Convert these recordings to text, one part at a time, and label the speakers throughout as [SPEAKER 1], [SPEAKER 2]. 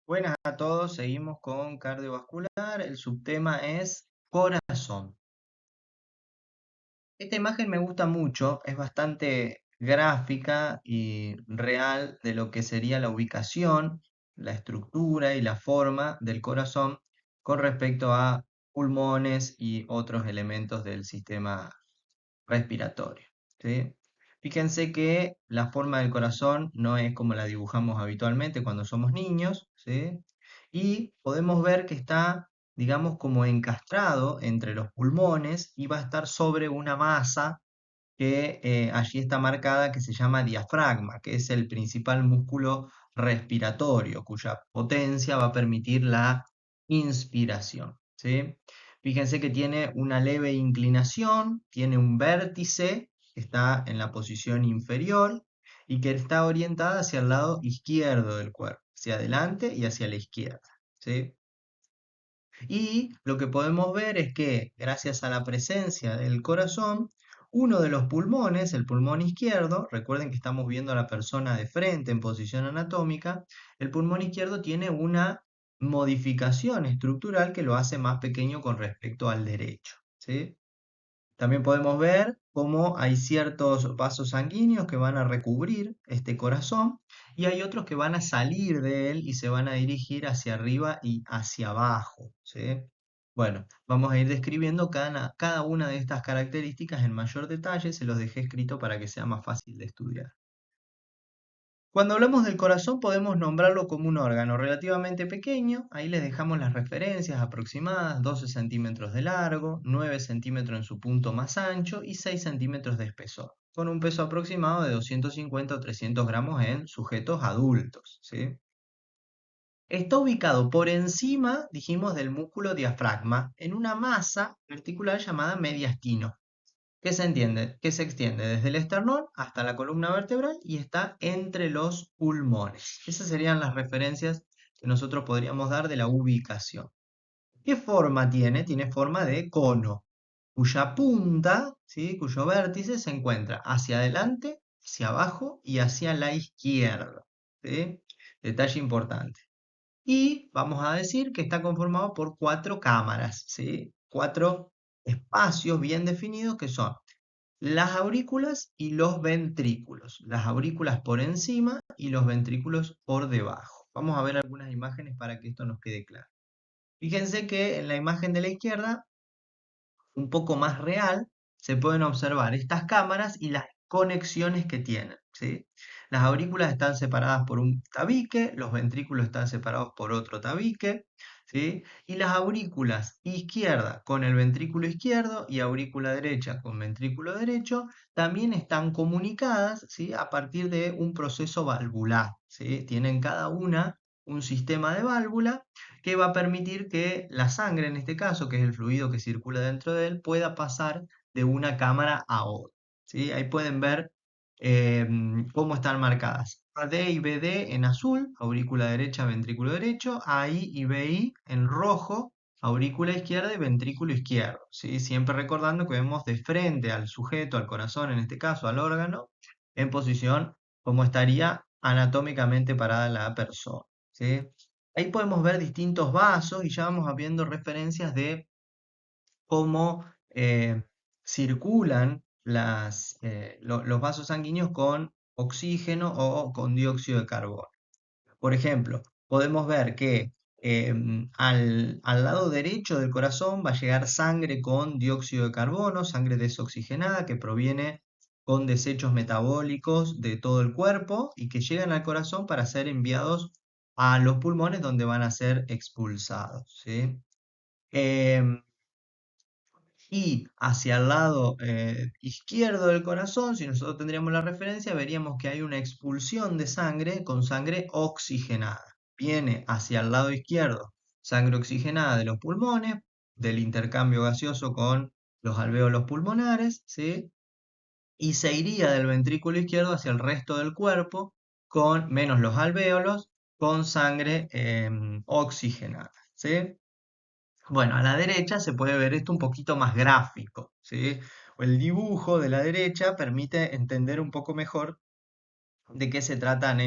[SPEAKER 1] Buenas a todos, seguimos con cardiovascular. El subtema es corazón. Esta imagen me gusta mucho, es bastante gráfica y real de lo que sería la ubicación, la estructura y la forma del corazón con respecto a pulmones y otros elementos del sistema respiratorio, ¿sí? Fíjense que la forma del corazón no es como la dibujamos habitualmente cuando somos niños, ¿sí? Y podemos ver que está, digamos, como encastrado entre los pulmones y va a estar sobre una masa que allí está marcada que se llama diafragma, que es el principal músculo respiratorio, cuya potencia va a permitir la inspiración, ¿sí? Fíjense que tiene una leve inclinación, tiene un vértice que está en la posición inferior y que está orientada hacia el lado izquierdo del cuerpo, hacia adelante y hacia la izquierda, ¿sí? Y lo que podemos ver es que gracias a la presencia del corazón, uno de los pulmones, el pulmón izquierdo, recuerden que estamos viendo a la persona de frente en posición anatómica, el pulmón izquierdo tiene una modificación estructural que lo hace más pequeño con respecto al derecho, ¿sí? También podemos ver cómo hay ciertos vasos sanguíneos que van a recubrir este corazón y hay otros que van a salir de él y se van a dirigir hacia arriba y hacia abajo, ¿sí? Bueno, vamos a ir describiendo cada una de estas características en mayor detalle, se los dejé escrito para que sea más fácil de estudiar. Cuando hablamos del corazón podemos nombrarlo como un órgano relativamente pequeño, ahí les dejamos las referencias aproximadas, 12 centímetros de largo, 9 centímetros en su punto más ancho y 6 centímetros de espesor, con un peso aproximado de 250 o 300 gramos en sujetos adultos, ¿sí? Está ubicado por encima, dijimos, del músculo diafragma, en una masa articular llamada mediastino que se extiende desde el esternón hasta la columna vertebral y está entre los pulmones. Esas serían las referencias que nosotros podríamos dar de la ubicación. ¿Qué forma tiene? Tiene forma de cono, cuya punta, ¿sí? Cuyo vértice se encuentra hacia adelante, hacia abajo y hacia la izquierda, ¿sí? Detalle importante. Y vamos a decir que está conformado por cuatro cámaras, ¿sí? Cuatro espacios bien definidos que son las aurículas y los ventrículos. Las aurículas por encima y los ventrículos por debajo. Vamos a ver algunas imágenes para que esto nos quede claro. Fíjense que en la imagen de la izquierda, un poco más real, se pueden observar estas cámaras y las conexiones que tienen, ¿sí? Las aurículas están separadas por un tabique, los ventrículos están separados por otro tabique, ¿sí? Y las aurículas izquierda con el ventrículo izquierdo y aurícula derecha con ventrículo derecho también están comunicadas, ¿sí? A partir de un proceso valvular, ¿sí? Tienen cada una un sistema de válvula que va a permitir que la sangre, en este caso, que es el fluido que circula dentro de él, pueda pasar de una cámara a otra, ¿sí? Ahí pueden ver eh, cómo están marcadas. AD y BD en azul, aurícula derecha, ventrículo derecho, AI y BI en rojo, aurícula izquierda y ventrículo izquierdo, ¿sí? Siempre recordando que vemos de frente al sujeto, al corazón, en este caso al órgano, en posición como estaría anatómicamente parada la persona, ¿sí? Ahí podemos ver distintos vasos y ya vamos viendo referencias de cómo circulan los vasos sanguíneos con oxígeno o con dióxido de carbono. Por ejemplo, podemos ver que al lado derecho del corazón va a llegar sangre con dióxido de carbono, sangre desoxigenada que proviene con desechos metabólicos de todo el cuerpo y que llegan al corazón para ser enviados a los pulmones donde van a ser expulsados, ¿sí? Em, y hacia el lado izquierdo del corazón, si nosotros tendríamos la referencia, veríamos que hay una expulsión de sangre con sangre oxigenada. Viene hacia el lado izquierdo sangre oxigenada de los pulmones, del intercambio gaseoso con los alvéolos pulmonares, ¿sí? Y se iría del ventrículo izquierdo hacia el resto del cuerpo, con menos los alvéolos, con sangre oxigenada, ¿sí? Bueno, a la derecha se puede ver esto un poquito más gráfico, ¿sí? El dibujo de la derecha permite entender un poco mejor de qué se tratan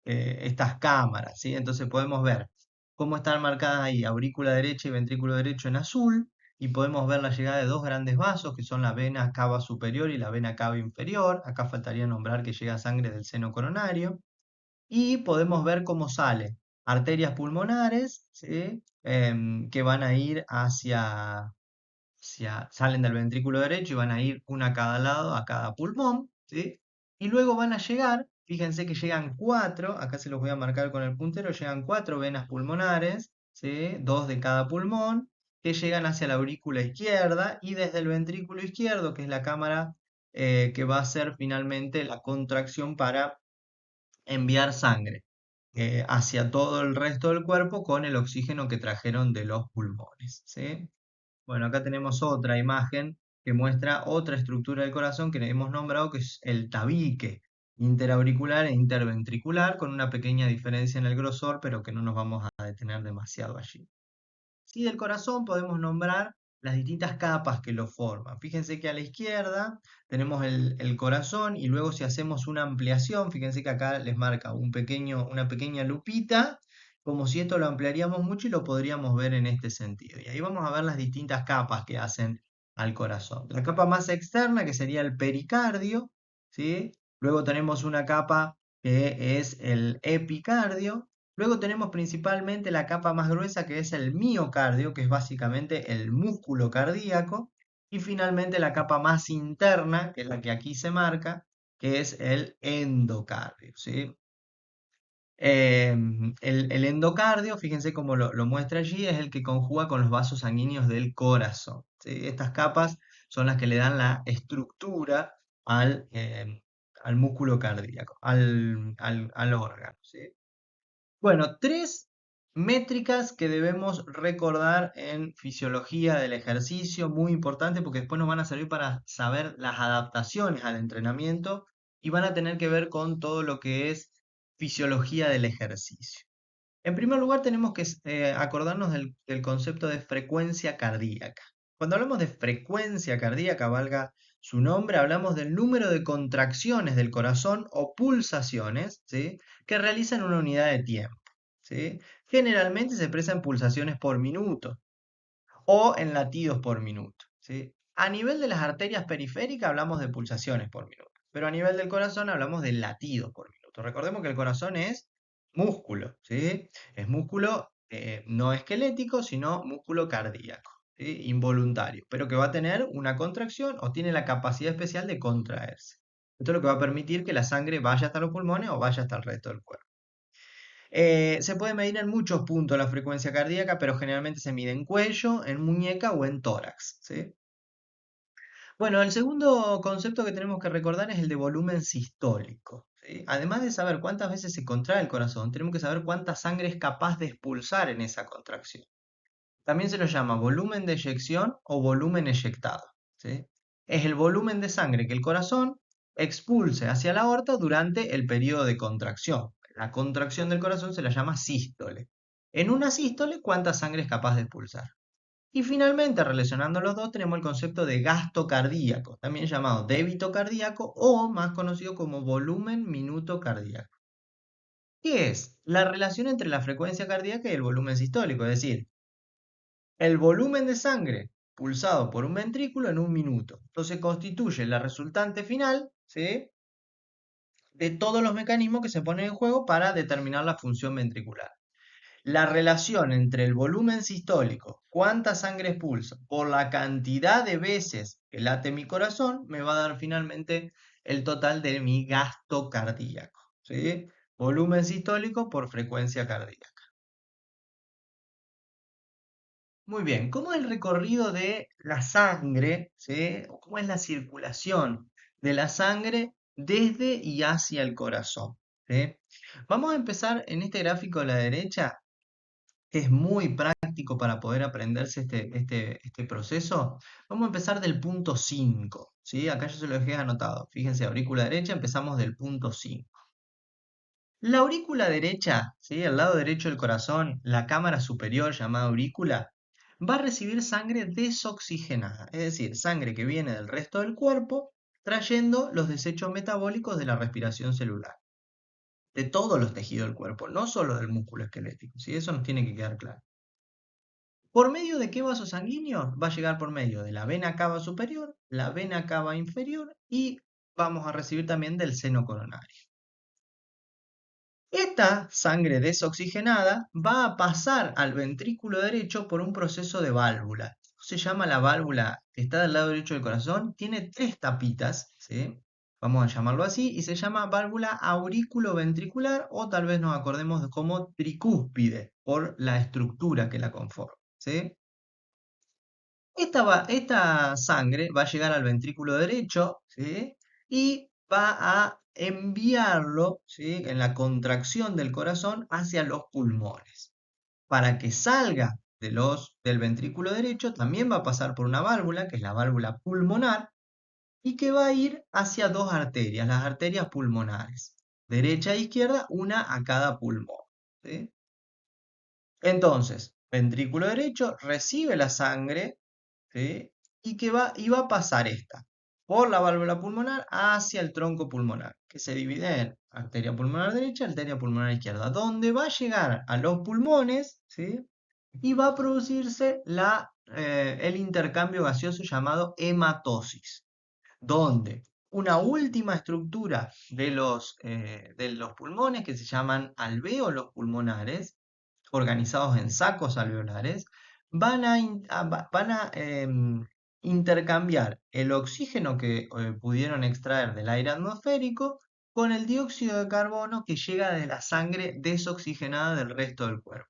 [SPEAKER 1] estas cámaras, ¿sí? Entonces podemos ver cómo están marcadas ahí aurícula derecha y ventrículo derecho en azul, y podemos ver la llegada de dos grandes vasos, que son la vena cava superior y la vena cava inferior. Acá faltaría nombrar que llega sangre del seno coronario. Y podemos ver cómo sale arterias pulmonares, ¿sí? Que van a ir salen del ventrículo derecho y van a ir una a cada lado, a cada pulmón, ¿sí? Y luego van a llegar, fíjense que llegan cuatro, acá se los voy a marcar con el puntero, llegan cuatro venas pulmonares, ¿sí? Dos de cada pulmón, que llegan hacia la aurícula izquierda, y desde el ventrículo izquierdo, que es la cámara que va a ser finalmente la contracción para enviar sangre hacia todo el resto del cuerpo con el oxígeno que trajeron de los pulmones, ¿sí? Bueno, acá tenemos otra imagen que muestra otra estructura del corazón que hemos nombrado, que es el tabique interauricular e interventricular, con una pequeña diferencia en el grosor, pero que no nos vamos a detener demasiado allí. Sí, del corazón podemos nombrar las distintas capas que lo forman. Fíjense que a la izquierda tenemos el corazón, y luego si hacemos una ampliación, fíjense que acá les marca una pequeña lupita, como si esto lo ampliaríamos mucho y lo podríamos ver en este sentido. Y ahí vamos a ver las distintas capas que hacen al corazón. La capa más externa, que sería el pericardio, ¿sí? Luego tenemos una capa que es el epicardio. Luego tenemos principalmente la capa más gruesa, que es el miocardio, que es básicamente el músculo cardíaco. Y finalmente la capa más interna, que es la que aquí se marca, que es el endocardio, ¿sí? El endocardio, fíjense cómo lo muestra allí, es el que conjuga con los vasos sanguíneos del corazón, ¿sí? Estas capas son las que le dan la estructura al músculo cardíaco, al órgano, ¿sí? Bueno, tres métricas que debemos recordar en fisiología del ejercicio, muy importante porque después nos van a servir para saber las adaptaciones al entrenamiento, y van a tener que ver con todo lo que es fisiología del ejercicio. En primer lugar, tenemos que acordarnos del concepto de frecuencia cardíaca. Cuando hablamos de frecuencia cardíaca, valga su nombre, hablamos del número de contracciones del corazón o pulsaciones, ¿sí?, que realizan una unidad de tiempo, ¿sí? Generalmente se expresa en pulsaciones por minuto o en latidos por minuto, ¿sí? A nivel de las arterias periféricas hablamos de pulsaciones por minuto, pero a nivel del corazón hablamos de latidos por minuto. Recordemos que el corazón es músculo, ¿sí? Es músculo no esquelético, sino músculo cardíaco, ¿sí?, involuntario, pero que va a tener una contracción o tiene la capacidad especial de contraerse. Esto es lo que va a permitir que la sangre vaya hasta los pulmones o vaya hasta el resto del cuerpo. Se puede medir en muchos puntos la frecuencia cardíaca, pero generalmente se mide en cuello, en muñeca o en tórax, ¿sí? Bueno, el segundo concepto que tenemos que recordar es el de volumen sistólico, ¿sí? Además de saber cuántas veces se contrae el corazón, tenemos que saber cuánta sangre es capaz de expulsar en esa contracción. También se lo llama volumen de eyección o volumen eyectado, ¿sí? Es el volumen de sangre que el corazón expulse hacia la aorta durante el periodo de contracción. La contracción del corazón se la llama sístole. En una sístole, ¿cuánta sangre es capaz de expulsar? Y finalmente, relacionando los dos, tenemos el concepto de gasto cardíaco, también llamado débito cardíaco o más conocido como volumen minuto cardíaco. ¿Qué es? La relación entre la frecuencia cardíaca y el volumen sistólico, es decir, el volumen de sangre pulsado por un ventrículo en un minuto. Entonces constituye la resultante final, ¿sí?, de todos los mecanismos que se ponen en juego para determinar la función ventricular. La relación entre el volumen sistólico, cuánta sangre expulso, por la cantidad de veces que late mi corazón, me va a dar finalmente el total de mi gasto cardíaco, ¿sí? Volumen sistólico por frecuencia cardíaca. Muy bien, ¿cómo es el recorrido de la sangre, ¿sí?, o cómo es la circulación de la sangre desde y hacia el corazón, ¿sí? Vamos a empezar en este gráfico a la derecha, que es muy práctico para poder aprenderse este proceso. Vamos a empezar del punto 5, ¿sí? Acá yo se lo dejé anotado. Fíjense, aurícula derecha, empezamos del punto 5. La aurícula derecha, ¿sí?, al lado derecho del corazón, la cámara superior llamada aurícula, va a recibir sangre desoxigenada, es decir, sangre que viene del resto del cuerpo trayendo los desechos metabólicos de la respiración celular. de todos los tejidos del cuerpo, no solo del músculo esquelético, ¿sí? Eso nos tiene que quedar claro. ¿Por medio de qué vaso sanguíneo? Va a llegar por medio de la vena cava superior, la vena cava inferior y vamos a recibir también del seno coronario. Esta sangre desoxigenada va a pasar al ventrículo derecho por un proceso de válvula. Se llama la válvula que está del lado derecho del corazón, tiene tres tapitas, ¿sí? Vamos a llamarlo así, y se llama válvula auriculoventricular o tal vez nos acordemos de como tricúspide por la estructura que la conforma, ¿sí? Esta sangre va a llegar al ventrículo derecho, ¿sí? Y va a enviarlo, ¿sí? En la contracción del corazón hacia los pulmones. Para que salga del ventrículo derecho, también va a pasar por una válvula, que es la válvula pulmonar, y que va a ir hacia dos arterias, las arterias pulmonares, derecha e izquierda, una a cada pulmón, ¿sí? Entonces, ventrículo derecho recibe la sangre, ¿sí? Y va a pasar esta por la válvula pulmonar hacia el tronco pulmonar, que se divide en arteria pulmonar derecha, arteria pulmonar izquierda, donde va a llegar a los pulmones, ¿sí? Y va a producirse el intercambio gaseoso llamado hematosis, donde una última estructura de los pulmones, que se llaman alvéolos pulmonares, organizados en sacos alveolares, van a intercambiar el oxígeno que pudieron extraer del aire atmosférico con el dióxido de carbono que llega de la sangre desoxigenada del resto del cuerpo.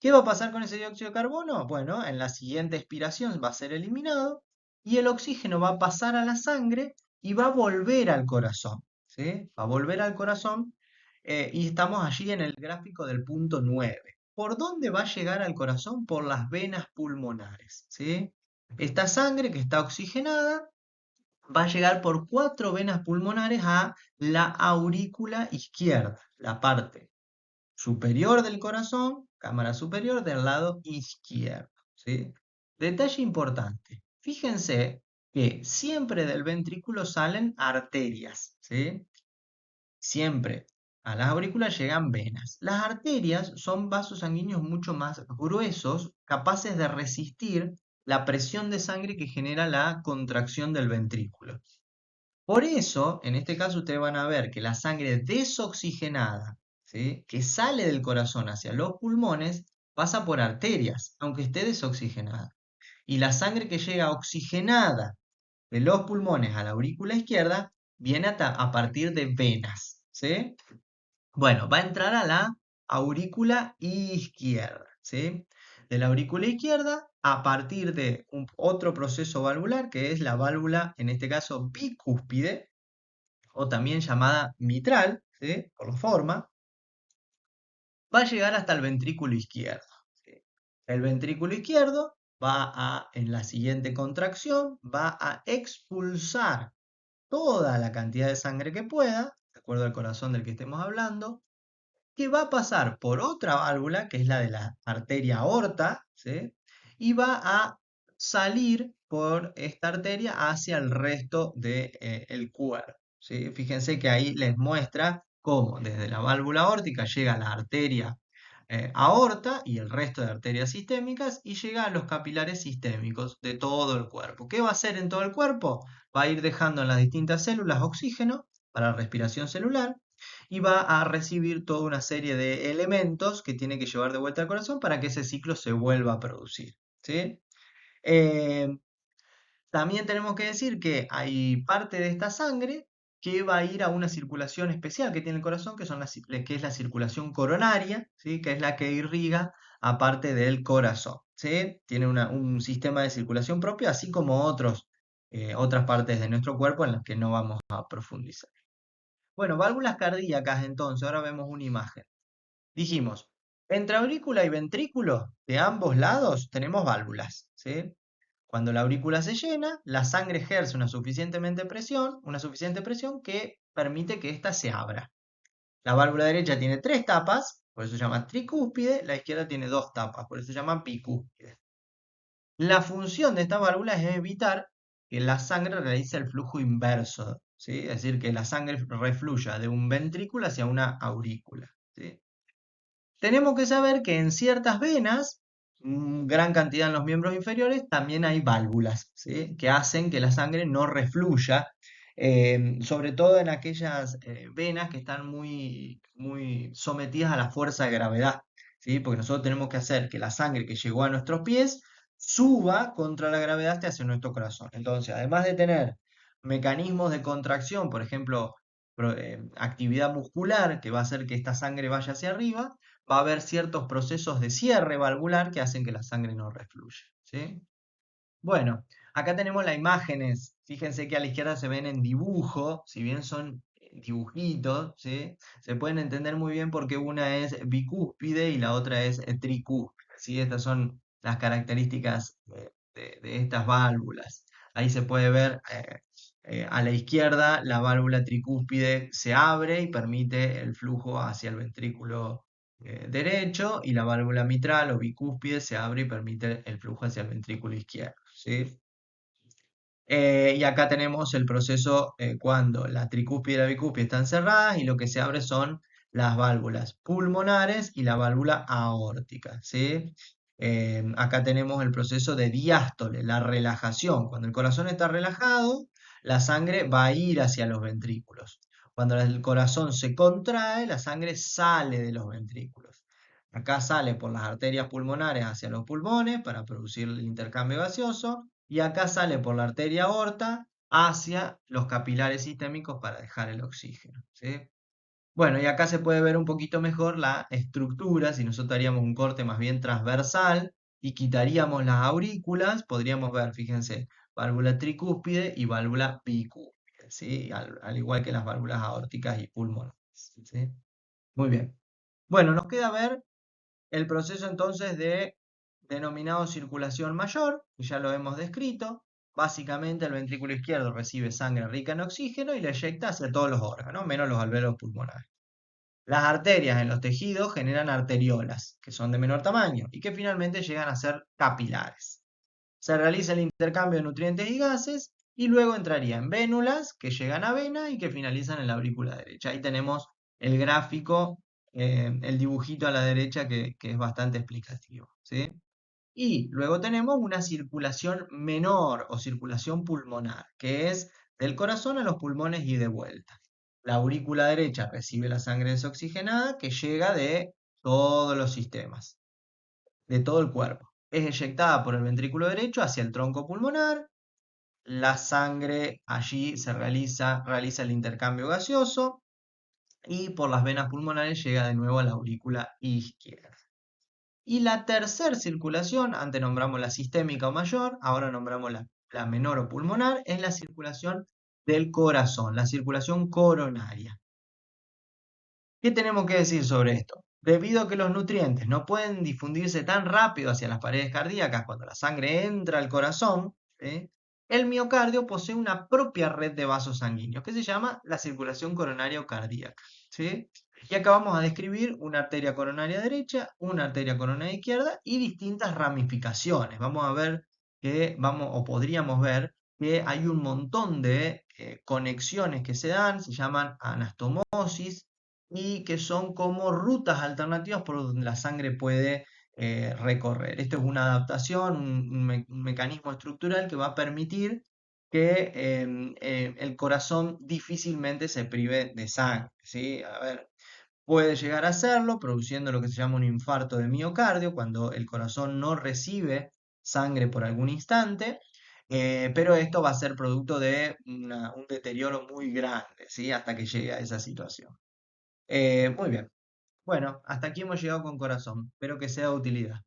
[SPEAKER 1] ¿Qué va a pasar con ese dióxido de carbono? Bueno, en la siguiente expiración va a ser eliminado y el oxígeno va a pasar a la sangre y va a volver al corazón, ¿sí? Va a volver al corazón y estamos allí en el gráfico del punto 9. ¿Por dónde va a llegar al corazón? Por las venas pulmonares, ¿sí? Esta sangre que está oxigenada va a llegar por cuatro venas pulmonares a la aurícula izquierda, la parte superior del corazón, cámara superior del lado izquierdo, ¿sí? Detalle importante. Fíjense que siempre del ventrículo salen arterias, ¿sí? Siempre. A las aurículas llegan venas. Las arterias son vasos sanguíneos mucho más gruesos, capaces de resistir la presión de sangre que genera la contracción del ventrículo. Por eso, en este caso, ustedes van a ver que la sangre desoxigenada, ¿sí? Que sale del corazón hacia los pulmones, pasa por arterias, aunque esté desoxigenada. Y la sangre que llega oxigenada de los pulmones a la aurícula izquierda viene a partir de venas, ¿sí? Bueno, va a entrar a la aurícula izquierda, ¿sí? De la aurícula izquierda, a partir de otro proceso valvular, que es la válvula, en este caso bicúspide, o también llamada mitral, ¿sí? Por la forma, va a llegar hasta el ventrículo izquierdo, ¿sí? El ventrículo izquierdo en la siguiente contracción, va a expulsar toda la cantidad de sangre que pueda, de acuerdo al corazón del que estemos hablando, que va a pasar por otra válvula, que es la de la arteria aorta, ¿sí? Y va a salir por esta arteria hacia el resto del cuerpo, ¿sí? Fíjense que ahí les muestra cómo desde la válvula aórtica llega la arteria aorta y el resto de arterias sistémicas y llega a los capilares sistémicos de todo el cuerpo. ¿Qué va a hacer en todo el cuerpo? Va a ir dejando en las distintas células oxígeno para respiración celular y va a recibir toda una serie de elementos que tiene que llevar de vuelta al corazón para que ese ciclo se vuelva a producir, ¿sí? Eh, También tenemos que decir que hay parte de esta sangre que va a ir a una circulación especial que tiene el corazón, que es la circulación coronaria, ¿sí? Que es la que irriga a parte del corazón, ¿sí? Tiene un sistema de circulación propio, así como otras partes de nuestro cuerpo en las que no vamos a profundizar. Bueno, válvulas cardíacas entonces, ahora vemos una imagen. Dijimos, entre aurícula y ventrículo, de ambos lados, tenemos válvulas, ¿sí? Cuando la aurícula se llena, la sangre ejerce una suficiente presión que permite que ésta se abra. La válvula derecha tiene tres tapas, por eso se llama tricúspide, la izquierda tiene dos tapas, por eso se llama bicúspide. La función de esta válvula es evitar que la sangre realice el flujo inverso, ¿sí? Es decir, que la sangre refluya de un ventrículo hacia una aurícula, ¿sí? Tenemos que saber que en ciertas venas, gran cantidad en los miembros inferiores, también hay válvulas, ¿sí? Que hacen que la sangre no refluya, sobre todo en aquellas venas que están muy, muy sometidas a la fuerza de gravedad, ¿sí? Porque nosotros tenemos que hacer que la sangre que llegó a nuestros pies suba contra la gravedad hacia nuestro corazón. Entonces, además de tener mecanismos de contracción, por ejemplo, actividad muscular que va a hacer que esta sangre vaya hacia arriba, va a haber ciertos procesos de cierre valvular que hacen que la sangre no refluya, ¿sí? Bueno, acá tenemos las imágenes. Fíjense que a la izquierda se ven en dibujo, si bien son dibujitos, ¿sí? Se pueden entender muy bien porque una es bicúspide y la otra es tricúspide, ¿sí? Estas son las características de estas válvulas. Ahí se puede ver a la izquierda la válvula tricúspide se abre y permite el flujo hacia el ventrículo derecho, y la válvula mitral o bicúspide se abre y permite el flujo hacia el ventrículo izquierdo, ¿sí? Y acá tenemos el proceso cuando la tricúspide y la bicúspide están cerradas y lo que se abre son las válvulas pulmonares y la válvula aórtica, ¿sí? Acá tenemos el proceso de diástole, la relajación. Cuando el corazón está relajado, la sangre va a ir hacia los ventrículos. Cuando el corazón se contrae, la sangre sale de los ventrículos. Acá sale por las arterias pulmonares hacia los pulmones para producir el intercambio gaseoso, y acá sale por la arteria aorta hacia los capilares sistémicos para dejar el oxígeno, ¿sí? Bueno, y acá se puede ver un poquito mejor la estructura. Si nosotros haríamos un corte más bien transversal y quitaríamos las aurículas, podríamos ver, fíjense, válvula tricúspide y válvula bicúspide, ¿sí? Al igual que las válvulas aórticas y pulmonares, ¿sí? Muy bien. Bueno, nos queda ver el proceso entonces de denominado circulación mayor, que ya lo hemos descrito. Básicamente el ventrículo izquierdo recibe sangre rica en oxígeno y la eyecta hacia todos los órganos, menos los alvéolos pulmonares. Las arterias en los tejidos generan arteriolas, que son de menor tamaño y que finalmente llegan a ser capilares. Se realiza el intercambio de nutrientes y gases y luego entraría en vénulas que llegan a vena y que finalizan en la aurícula derecha. Ahí tenemos el gráfico, el dibujito a la derecha que es bastante explicativo, ¿sí? Y luego tenemos una circulación menor o circulación pulmonar, que es del corazón a los pulmones y de vuelta. La aurícula derecha recibe la sangre desoxigenada que llega de todos los sistemas, de todo el cuerpo. Es eyectada por el ventrículo derecho hacia el tronco pulmonar. La sangre allí realiza el intercambio gaseoso y por las venas pulmonares llega de nuevo a la aurícula izquierda. Y la tercera circulación, antes nombramos la sistémica o mayor, ahora nombramos la menor o pulmonar, es la circulación del corazón, la circulación coronaria. ¿Qué tenemos que decir sobre esto? Debido a que los nutrientes no pueden difundirse tan rápido hacia las paredes cardíacas cuando la sangre entra al corazón, ¿sí? El miocardio posee una propia red de vasos sanguíneos que se llama la circulación coronaria o cardíaca, ¿sí? Y acá vamos a describir una arteria coronaria derecha, una arteria coronaria izquierda y distintas ramificaciones. Vamos a ver o podríamos ver que hay un montón de conexiones que se dan, se llaman anastomosis, y que son como rutas alternativas por donde la sangre puede recorrer. Esto es una adaptación, un mecanismo estructural que va a permitir que el corazón difícilmente se prive de sangre, ¿sí? A ver, puede llegar a hacerlo produciendo lo que se llama un infarto de miocardio, cuando el corazón no recibe sangre por algún instante, pero esto va a ser producto de un deterioro muy grande, ¿sí? Hasta que llegue a esa situación. Muy bien. Bueno, hasta aquí hemos llegado con corazón. Espero que sea de utilidad.